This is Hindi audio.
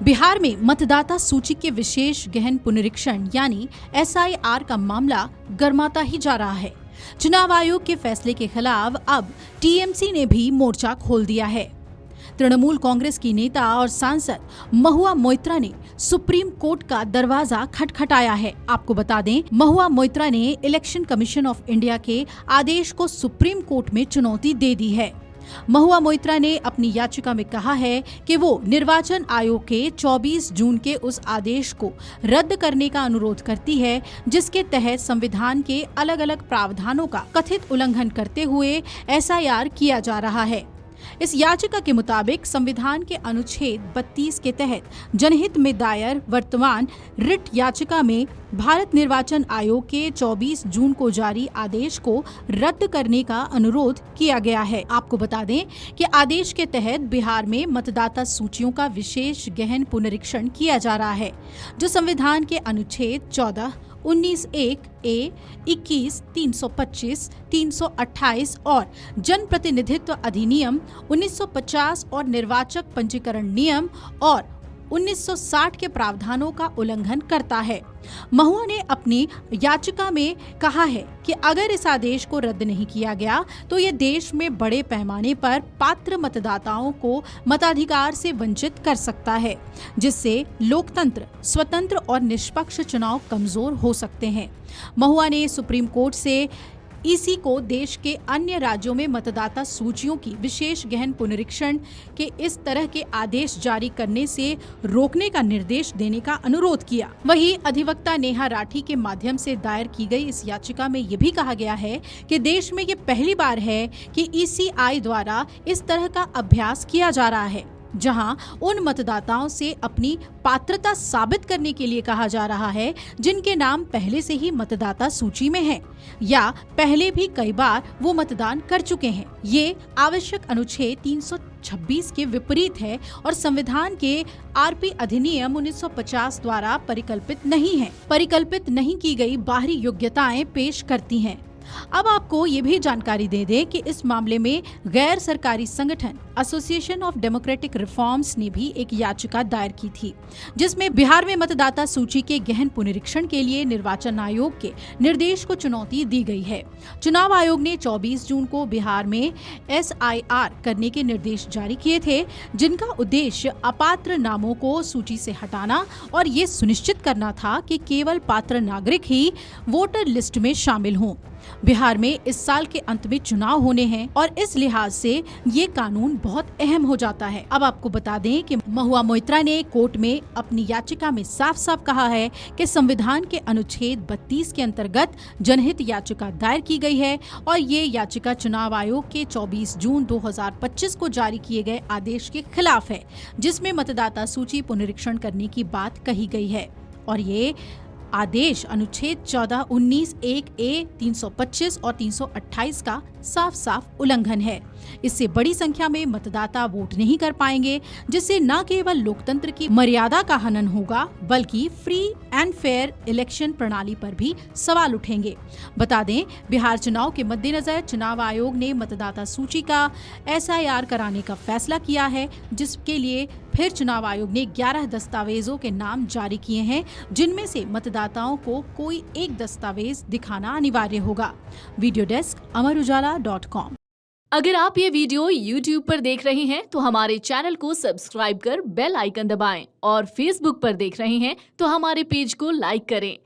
बिहार में मतदाता सूची के विशेष गहन पुनरीक्षण यानी SIR का मामला गर्माता ही जा रहा है। चुनाव आयोग के फैसले के खिलाफ अब TMC ने भी मोर्चा खोल दिया है। तृणमूल कांग्रेस की नेता और सांसद महुआ मोइत्रा ने सुप्रीम कोर्ट का दरवाजा खटखटाया है। आपको बता दें, महुआ मोइत्रा ने इलेक्शन कमीशन ऑफ इंडिया के आदेश को सुप्रीम कोर्ट में चुनौती दे दी है। महुआ मोइत्रा ने अपनी याचिका में कहा है कि वो निर्वाचन आयोग के 24 जून के उस आदेश को रद्द करने का अनुरोध करती है, जिसके तहत संविधान के अलग अलग प्रावधानों का कथित उल्लंघन करते हुए SIR किया जा रहा है। इस याचिका के मुताबिक संविधान के अनुच्छेद 32 के तहत जनहित में दायर वर्तमान रिट याचिका में भारत निर्वाचन आयोग के 24 जून को जारी आदेश को रद्द करने का अनुरोध किया गया है। आपको बता दें कि आदेश के तहत बिहार में मतदाता सूचियों का विशेष गहन पुनरीक्षण किया जा रहा है, जो संविधान के अनुच्छेद 14, 19(1)(a), 21, 325, 328 और जन प्रतिनिधित्व अधिनियम 1950 और निर्वाचक पंजीकरण नियम और 1960 के प्रावधानों का उल्लंघन करता है। महुआ ने अपनी याचिका में कहा है कि अगर इस आदेश को रद्द नहीं किया गया तो ये देश में बड़े पैमाने पर पात्र मतदाताओं को मताधिकार से वंचित कर सकता है, जिससे लोकतंत्र, स्वतंत्र और निष्पक्ष चुनाव कमजोर हो सकते हैं। महुआ ने सुप्रीम कोर्ट से EC को देश के अन्य राज्यों में मतदाता सूचियों की विशेष गहन पुनरीक्षण के इस तरह के आदेश जारी करने से रोकने का निर्देश देने का अनुरोध किया। वहीं अधिवक्ता नेहा राठी के माध्यम से दायर की गई इस याचिका में ये भी कहा गया है कि देश में ये पहली बार है कि ECI द्वारा इस तरह का अभ्यास किया जा रहा है, जहां उन मतदाताओं से अपनी पात्रता साबित करने के लिए कहा जा रहा है जिनके नाम पहले से ही मतदाता सूची में हैं या पहले भी कई बार वो मतदान कर चुके हैं। ये आवश्यक अनुच्छेद 326 के विपरीत है और संविधान के RP अधिनियम 1950 द्वारा परिकल्पित नहीं की गई बाहरी योग्यताएं पेश करती हैं। अब आपको ये भी जानकारी दे दें कि इस मामले में गैर सरकारी संगठन एसोसिएशन ऑफ डेमोक्रेटिक रिफॉर्म्स ने भी एक याचिका दायर की थी, जिसमें बिहार में मतदाता सूची के गहन पुनरीक्षण के लिए निर्वाचन आयोग के निर्देश को चुनौती दी गई है। चुनाव आयोग ने 24 जून को बिहार में SIR करने के निर्देश जारी किए थे, जिनका उद्देश्य अपात्र नामों को सूची से हटाना और ये सुनिश्चित करना था कि केवल पात्र नागरिक ही वोटर लिस्ट में शामिल हों। बिहार में इस साल के अंत में चुनाव होने हैं और इस लिहाज से ये कानून बहुत अहम हो जाता है। अब आपको बता दें कि महुआ मोइत्रा ने कोर्ट में अपनी याचिका में साफ साफ कहा है कि संविधान के अनुच्छेद 32 के अंतर्गत जनहित याचिका दायर की गई है और ये याचिका चुनाव आयोग के 24 जून 2025 को जारी किए गए आदेश के खिलाफ है, जिसमें मतदाता सूची पुनरीक्षण करने की बात कही गई है और ये आदेश अनुच्छेद 14, 19(1)(a), 325 और 328 का साफ साफ उल्लंघन है। इससे बड़ी संख्या में मतदाता वोट नहीं कर पाएंगे, जिससे न केवल लोकतंत्र की मर्यादा का हनन होगा बल्कि फ्री एंड फेयर इलेक्शन प्रणाली पर भी सवाल उठेंगे। बता दें, बिहार चुनाव के मद्देनजर चुनाव आयोग ने मतदाता सूची का SIR कराने का फैसला किया है, जिसके लिए फिर चुनाव आयोग ने 11 दस्तावेजों के नाम जारी किए हैं, जिनमें से मतदाताओं को कोई एक दस्तावेज दिखाना अनिवार्य होगा। Video desk amarujala.com। अगर आप ये वीडियो YouTube पर देख रहे हैं तो हमारे चैनल को सब्सक्राइब कर बेल आइकन दबाएं और Facebook पर देख रहे हैं तो हमारे पेज को लाइक करें।